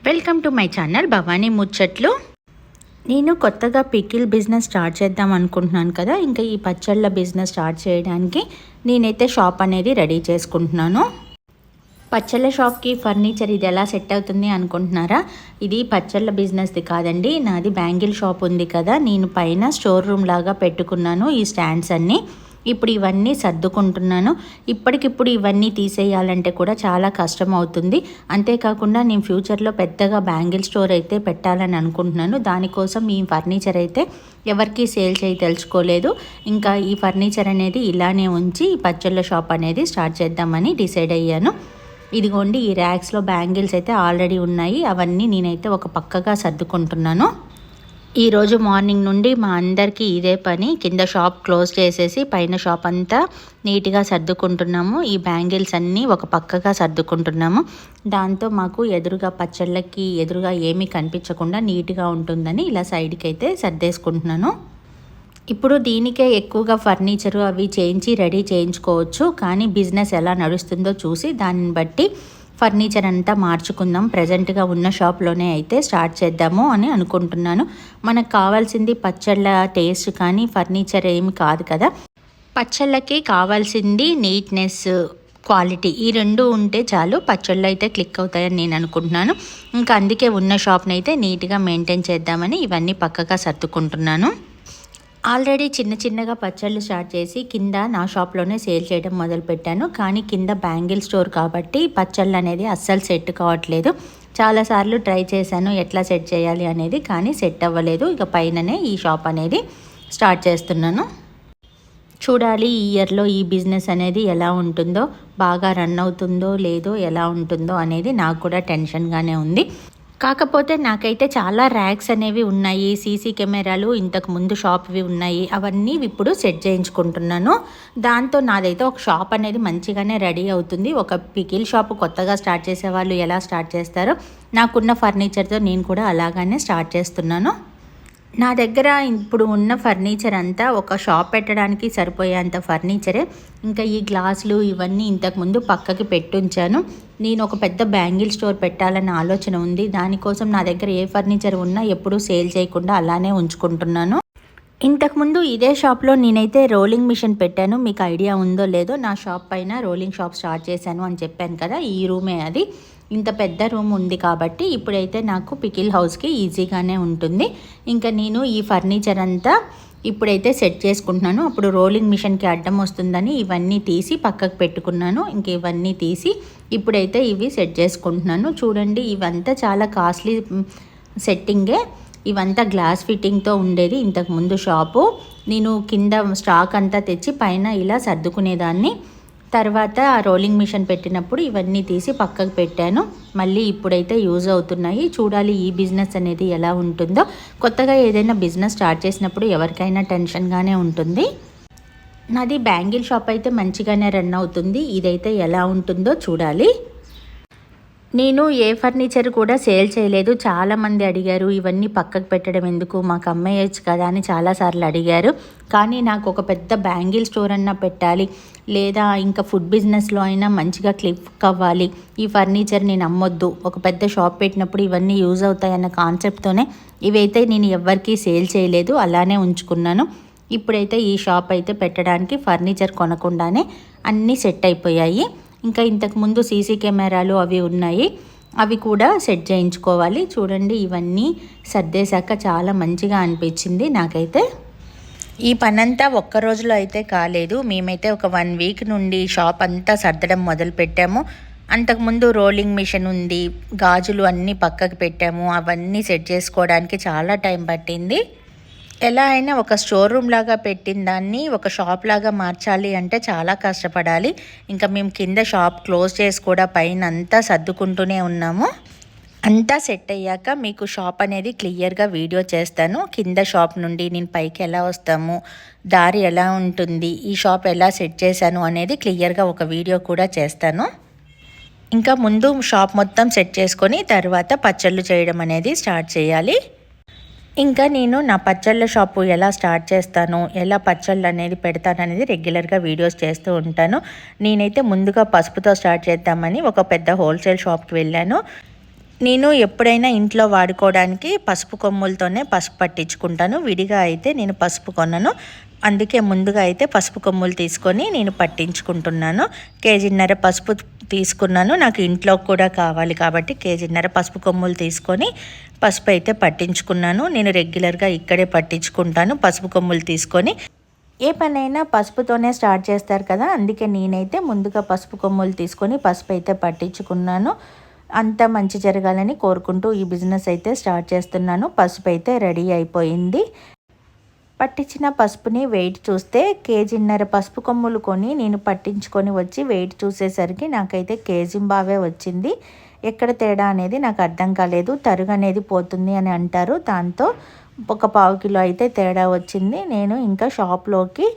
Welcome to my channel Bhavani ముచ్చట్లు. నేను కొత్తగా పికిల్ బిజినెస్ స్టార్ట్ చేద్దాం అనుకుంటున్నాను కదా. ఇంకా ఈ పచ్చళ్ళ బిజినెస్ స్టార్ట్ చేయడానికి నేనైతే షాప్ అనేది రెడీ చేసుకుంటున్నాను. పచ్చళ్ళ షాప్కి ఫర్నిచర్ ఇది ఎలా సెట్ అవుతుంది అనుకుంటున్నారా? ఇది పచ్చళ్ళ బిజినెస్ది కాదండి, నాది బ్యాంగిల్ షాప్ ఉంది కదా. నేను పైన స్టోర్ రూమ్ లాగా పెట్టుకున్నాను ఈ స్టాండ్స్ అన్నీ. ఇప్పుడు ఇవన్నీ సర్దుకుంటున్నాను. ఇప్పటికిప్పుడు ఇవన్నీ తీసేయాలంటే కూడా చాలా కష్టం అవుతుంది. అంతేకాకుండా నేను ఫ్యూచర్లో పెద్దగా బ్యాంగిల్ స్టోర్ అయితే పెట్టాలని అనుకుంటున్నాను. దానికోసం ఈ ఫర్నిచర్ అయితే ఎవరికి సేల్ తెలుసుకోలేదు. ఇంకా ఈ ఫర్నిచర్ అనేది ఇలానే ఉంచి ఈ పచ్చళ్ళ షాప్ అనేది స్టార్ట్ చేద్దామని డిసైడ్ అయ్యాను. ఇదిగోండి, ఈ ర్యాక్స్లో బ్యాంగిల్స్ అయితే ఆల్రెడీ ఉన్నాయి. అవన్నీ నేనైతే ఒక పక్కగా సర్దుకుంటున్నాను. ఈరోజు మార్నింగ్ నుండి మా అందరికీ ఇదే పని. కింద షాప్ క్లోజ్ చేసేసి పైన షాప్ అంతా నీట్గా సర్దుకుంటున్నాము. ఈ బ్యాంగిల్స్ అన్నీ ఒక పక్కగా సర్దుకుంటున్నాము. దాంతో మాకు ఎదురుగా పచ్చళ్ళకి ఎదురుగా ఏమీ కనిపించకుండా నీట్గా ఉంటుందని ఇలా సైడ్కి అయితే సర్దేసుకుంటున్నాను. ఇప్పుడు దీనికే ఎక్కువగా ఫర్నిచరు అవి చేయించి రెడీ చేయించుకోవచ్చు. కానీ బిజినెస్ ఎలా నడుస్తుందో చూసి దాన్ని బట్టి ఫర్నిచర్ అంతా మార్చుకుందాం. ప్రజెంట్గా ఉన్న షాప్లోనే అయితే స్టార్ట్ చేద్దాము అని అనుకుంటున్నాను. మనకు కావాల్సింది పచ్చళ్ళ టేస్ట్ కానీ ఫర్నిచర్ ఏమి కాదు కదా. పచ్చళ్ళకి కావాల్సింది నీట్నెస్, క్వాలిటీ, ఈ రెండు ఉంటే చాలు. పచ్చళ్ళు అయితే క్లిక్ అవుతాయని నేను అనుకుంటున్నాను. ఇంకా అందుకే ఉన్న షాప్ని అయితే నీట్గా మెయింటైన్ చేద్దామని ఇవన్నీ పక్కగా సర్దుకుంటున్నాను. ఆల్రెడీ చిన్నగా పచ్చళ్ళు స్టార్ట్ చేసి కింద నా షాప్లోనే సేల్ చేయడం మొదలుపెట్టాను. కానీ కింద బ్యాంగిల్ స్టోర్ కాబట్టి పచ్చళ్ళు అనేది అస్సలు సెట్ కావట్లేదు. చాలాసార్లు ట్రై చేశాను ఎట్లా సెట్ చేయాలి అనేది, కానీ సెట్ అవ్వలేదు. ఇక పైననే ఈ షాప్ అనేది స్టార్ట్ చేస్తున్నాను. చూడాలి ఈ ఇయర్లో ఈ బిజినెస్ అనేది ఎలా ఉంటుందో, బాగా రన్ అవుతుందో లేదో, ఎలా ఉంటుందో అనేది నాకు కూడా టెన్షన్గానే ఉంది. కాకపోతే నాకైతే చాలా ర్యాక్స్ అనేవి ఉన్నాయి. సీసీ కెమెరాలు ఇంతకు ముందు షాప్వి ఉన్నాయి. అవన్నీ ఇప్పుడు సెట్ చేయించుకుంటున్నాను. దాంతో నాదైతే ఒక షాప్ అనేది మంచిగానే రెడీ అవుతుంది. ఒక పికిల్ షాప్ కొత్తగా స్టార్ట్ చేసే వాళ్ళు ఎలా స్టార్ట్ చేస్తారో నాకున్న ఫర్నిచర్తో నేను కూడా అలాగానే స్టార్ట్ చేస్తున్నాను. నా దగ్గర ఇప్పుడు ఉన్న ఫర్నిచర్ అంతా ఒక షాప్ పెట్టడానికి సరిపోయేంత ఫర్నిచరే. ఇంకా ఈ గ్లాసులు ఇవన్నీ ఇంతకుముందు పక్కకి పెట్టుంచాను. నేను ఒక పెద్ద బ్యాంగిల్ స్టోర్ పెట్టాలన్న ఆలోచన ఉంది. దానికోసం నా దగ్గర ఏ ఫర్నిచర్ ఉన్నా ఎప్పుడూ సేల్ చేయకుండా అలానే ఉంచుకుంటున్నాను. ఇంతకుముందు ఇదే షాప్లో నేనైతే రోలింగ్ మిషన్ పెట్టాను. మీకు ఐడియా ఉందో లేదో, నా షాప్ పైన రోలింగ్ షాప్ స్టార్ట్ చేశాను అని చెప్పాను కదా. ఈ రూమే అది. ఇంత పెద్ద రూమ్ ఉంది కాబట్టి ఇప్పుడైతే నాకు పికిల్ హౌస్కి ఈజీగానే ఉంటుంది. ఇంకా నేను ఈ ఫర్నిచర్ అంతా ఇప్పుడైతే సెట్ చేసుకుంటున్నాను. అప్పుడు రోలింగ్ మిషన్కి అడ్డం వస్తుందని ఇవన్నీ తీసి పక్కకు పెట్టుకున్నాను. ఇంక ఇవన్నీ తీసి ఇప్పుడైతే ఇవి సెట్ చేసుకుంటున్నాను. చూడండి, ఇవంతా చాలా కాస్ట్లీ సెట్టింగే. ఇవంతా గ్లాస్ ఫిట్టింగ్తో ఉండేది ఇంతకుముందు షాపు. నేను కింద స్టాక్ అంతా తెచ్చి పైన ఇలా సర్దుకునేదాన్ని. తర్వాత ఆ రోలింగ్ మిషన్ పెట్టినప్పుడు ఇవన్నీ తీసి పక్కకు పెట్టాను. మళ్ళీ ఇప్పుడైతే యూజ్ అవుతున్నాయి. చూడాలి ఈ బిజినెస్ అనేది ఎలా ఉంటుందో. కొత్తగా ఏదైనా బిజినెస్ స్టార్ట్ చేసినప్పుడు ఎవరికైనా టెన్షన్గానే ఉంటుంది. నాది బ్యాంగిల్ షాప్ అయితే మంచిగానే రన్ అవుతుంది. ఇదైతే ఎలా ఉంటుందో చూడాలి. నేను ఏ ఫర్నిచర్ కూడా సేల్ చేయలేదు. చాలామంది అడిగారు ఇవన్నీ పక్కకు పెట్టడం ఎందుకు, మాకు అమ్మేయచ్చు కదా అని చాలాసార్లు అడిగారు. కానీ నాకు ఒక పెద్ద బ్యాంగిల్ స్టోర్ అన్నా పెట్టాలి, లేదా ఇంకా ఫుడ్ బిజినెస్లో అయినా మంచిగా క్లిక్ అవ్వాలి. ఈ ఫర్నిచర్ నేను అమ్మొద్దు, ఒక పెద్ద షాప్ పెట్టినప్పుడు ఇవన్నీ యూజ్ అవుతాయన్న కాన్సెప్ట్తోనే ఇవైతే నేను ఎవ్వరికీ సేల్ చేయలేదు, అలానే ఉంచుకున్నాను. ఇప్పుడైతే ఈ షాప్ అయితే పెట్టడానికి ఫర్నిచర్ కొనకుండానే అన్నీ సెట్ అయిపోయాయి. ఇంకా ఇంతకుముందు సీసీ కెమెరాలు అవి ఉన్నాయి, అవి కూడా సెట్ చేయించుకోవాలి. చూడండి, ఇవన్నీ సర్దేశాక చాలా మంచిగా అనిపించింది నాకైతే. ఈ పనంతా ఒక్క రోజులో అయితే కాలేదు. మేమైతే ఒక 1 వీక్ నుండి షాప్ అంతా సర్దడం మొదలు పెట్టాము. అంతకుముందు రోలింగ్ మిషన్ ఉంది, గాజులు అన్నీ పక్కకు పెట్టాము. అవన్నీ సెట్ చేసుకోవడానికి చాలా టైం పట్టింది. ఎలా అయినా ఒక స్టోర్ రూమ్ లాగా పెట్టిన దాన్ని ఒక షాప్ లాగా మార్చాలి అంటే చాలా కష్టపడాలి. ఇంకా మేము కింద షాప్ క్లోజ్ చేసి కూడా పైన అంతా సర్దుకుంటూనే ఉన్నాము. అంతా సెట్ అయ్యాక మీకు షాప్ అనేది క్లియర్గా వీడియో చేస్తాను. కింద షాప్ నుండి నేను పైకి ఎలా వస్తాము, దారి ఎలా ఉంటుంది, ఈ షాప్ ఎలా సెట్ చేశాను అనేది క్లియర్గా ఒక వీడియో కూడా చేస్తాను. ఇంకా ముందు షాప్ మొత్తం సెట్ చేసుకొని తర్వాత పచ్చళ్ళు చేయడం అనేది స్టార్ట్ చేయాలి. ఇంకా నేను నా పచ్చళ్ళ షాపు ఎలా స్టార్ట్ చేస్తాను, ఎలా పచ్చళ్ళు అనేది పెడతాను అనేది రెగ్యులర్గా వీడియోస్ చేస్తూ ఉంటాను. నేనైతే ముందుగా పసుపుతో స్టార్ట్ చేద్దామని ఒక పెద్ద హోల్సేల్ షాప్కి వెళ్ళాను. నేను ఎప్పుడైనా ఇంట్లో వాడుకోవడానికి పసుపు కొమ్ములతోనే పసుపు పట్టించుకుంటాను. విడిగా అయితే నేను పసుపు కొనను. అందుకే ముందుగా అయితే పసుపు కొమ్ములు తీసుకొని నేను పట్టించుకుంటున్నాను. కేజీన్నర పసుపు తీసుకున్నాను. నాకు ఇంట్లో కూడా కావాలి కాబట్టి కేజీన్నర పసుపు కొమ్ములు తీసుకొని పసుపు అయితే పట్టించుకున్నాను. నేను రెగ్యులర్గా ఇక్కడే పట్టించుకుంటాను పసుపు కొమ్ములు తీసుకొని. ఏ పనైనా పసుపుతోనే స్టార్ట్ చేస్తారు కదా, అందుకే నేనైతే ముందుగా పసుపు కొమ్ములు తీసుకొని పసుపు అయితే పట్టించుకున్నాను. అంతా మంచి జరగాలని కోరుకుంటూ ఈ బిజినెస్ అయితే స్టార్ట్ చేస్తున్నాను. పసుపు అయితే రెడీ అయిపోయింది. పట్టించిన పసుపుని వెయిట్ చూస్తే కేజీన్నర పసుపు కొమ్ములు కొని నేను పట్టించుకొని వచ్చి వెయిట్ చూసేసరికి నాకైతే కేజీంబావే వచ్చింది. ఎక్కడ తేడా అనేది నాకు అర్థం కాలేదు. తరుగు అనేది పోతుంది అని అంటారు, దాంతో ఒక పావు కిలో అయితే తేడా వచ్చింది. నేను ఇంకా షాప్లోకి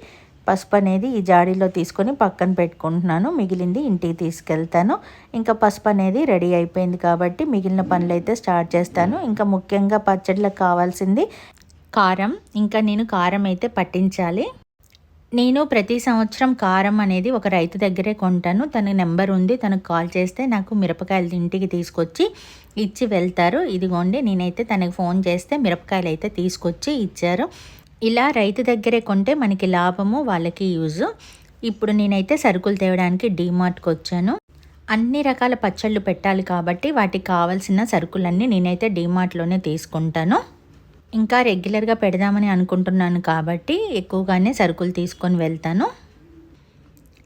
పసుపు అనేది ఈ జాడీలో తీసుకొని పక్కన పెట్టుకుంటున్నాను. మిగిలింది ఇంటికి తీసుకెళ్తాను. ఇంకా పసుపు అనేది రెడీ అయిపోయింది కాబట్టి మిగిలిన పనులు అయితే స్టార్ట్ చేస్తాను. ఇంకా ముఖ్యంగా పచ్చడిలకు కావాల్సింది కారం. ఇంకా నేను కారం అయితే పట్టించాలి. నేను ప్రతి సంవత్సరం కారం అనేది ఒక రైతు దగ్గరే కొంటాను. తన నెంబర్ ఉంది, తనకు కాల్ చేస్తే నాకు మిరపకాయలు ఇంటికి తీసుకొచ్చి ఇచ్చి వెళ్తారు. ఇదిగోండి, నేనైతే తనకు ఫోన్ చేస్తే మిరపకాయలు అయితే తీసుకొచ్చి ఇచ్చారు. ఇలా రైతు దగ్గరే కొంటే మనకి లాభము, వాళ్ళకి యూజు. ఇప్పుడు నేనైతే సరుకులు తేవడానికి డీమార్ట్కి వచ్చాను. అన్ని రకాల పచ్చళ్ళు పెట్టాలి కాబట్టి వాటికి కావాల్సిన సరుకులన్నీ నేనైతే డీమార్ట్లోనే తీసుకుంటాను. ఇంకా రెగ్యులర్గా పెడదామని అనుకుంటున్నాను కాబట్టి ఎక్కువగానే సరుకులు తీసుకొని వెళ్తాను.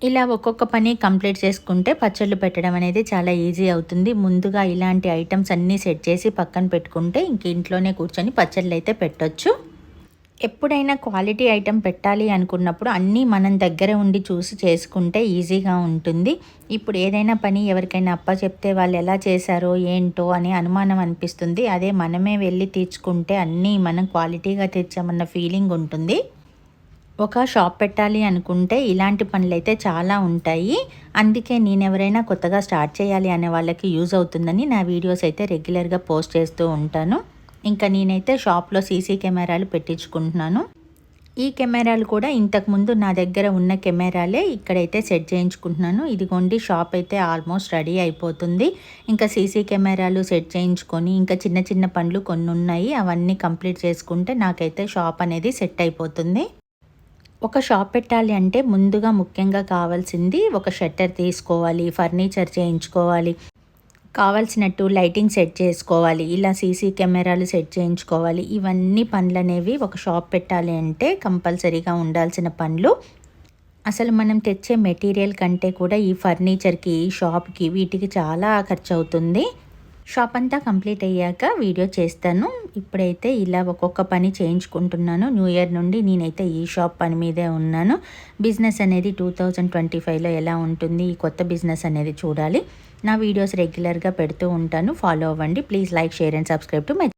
ఇలా ఒక్కొక్క పని కంప్లీట్ చేసుకుంటే పచ్చళ్ళు పెట్టడం అనేది చాలా ఈజీ అవుతుంది. ముందుగా ఇలాంటి ఐటమ్స్ అన్నీ సెట్ చేసి పక్కన పెట్టుకుంటే ఇంక ఇంట్లోనే కూర్చొని పచ్చళ్ళు అయితే పెట్టొచ్చు. ఎప్పుడైనా క్వాలిటీ ఐటెం పెట్టాలి అనుకున్నప్పుడు అన్నీ మనం దగ్గర ఉండి చూసి చేసుకుంటే ఈజీగా ఉంటుంది. ఇప్పుడు ఏదైనా పని ఎవరికైనా చెప్తే వాళ్ళు ఎలా చేశారో ఏంటో అని అనుమానం అనిపిస్తుంది. అదే మనమే వెళ్ళి తీర్చుకుంటే అన్నీ మనం క్వాలిటీగా తెచ్చామన్న ఫీలింగ్ ఉంటుంది. ఒక షాప్ పెట్టాలి అనుకుంటే ఇలాంటి పనులు అయితే చాలా ఉంటాయి. అందుకే నేను ఎవరైనా కొత్తగా స్టార్ట్ చేయాలి అనే వాళ్ళకి యూజ్ అవుతుందని నా వీడియోస్ అయితే రెగ్యులర్గా పోస్ట్ చేస్తూ ఉంటాను. ఇంకా నేనైతే షాప్లో సీసీ కెమెరాలు పెట్టించుకుంటున్నాను. ఈ కెమెరాలు కూడా ఇంతకుముందు నా దగ్గర ఉన్న కెమెరాలే ఇక్కడైతే సెట్ చేయించుకుంటున్నాను. ఇదిగోండి, షాప్ అయితే ఆల్మోస్ట్ రెడీ అయిపోతుంది. ఇంకా సీసీ కెమెరాలు సెట్ చేయించుకొని ఇంకా చిన్న చిన్న పనులు కొన్ని ఉన్నాయి, అవన్నీ కంప్లీట్ చేసుకుంటే నాకైతే షాప్ అనేది సెట్ అయిపోతుంది. ఒక షాప్ పెట్టాలి అంటే ముందుగా ముఖ్యంగా కావాల్సింది ఒక షట్టర్ తీసుకోవాలి, ఫర్నిచర్ చేయించుకోవాలి, కావాల్సినట్టు లైటింగ్ సెట్ చేసుకోవాలి, ఇలా సీసీ కెమెరాలు సెట్ చేయించుకోవాలి. ఇవన్నీ పనులు అనేవి ఒక షాప్ పెట్టాలి అంటే కంపల్సరీగా ఉండాల్సిన పనులు. అసలు మనం తెచ్చే మెటీరియల్ కంటే కూడా ఈ ఫర్నిచర్కి, షాప్కి, వీటికి చాలా ఖర్చు అవుతుంది. షాప్ అంతా కంప్లీట్ అయ్యాక వీడియో చేస్తాను. ఇప్పుడైతే ఇలా ఒక్కొక్క పని చేయించుకుంటున్నాను. న్యూ ఇయర్ నుండి నేనైతే ఈ షాప్ పని మీదే ఉన్నాను. బిజినెస్ అనేది 2025లో ఎలా ఉంటుంది, ఈ కొత్త బిజినెస్ అనేది చూడాలి. నా వీడియోస్ రెగ్యులర్గా పెడుతూ ఉంటాను, ఫాలో అవ్వండి. Please like, share and subscribe to my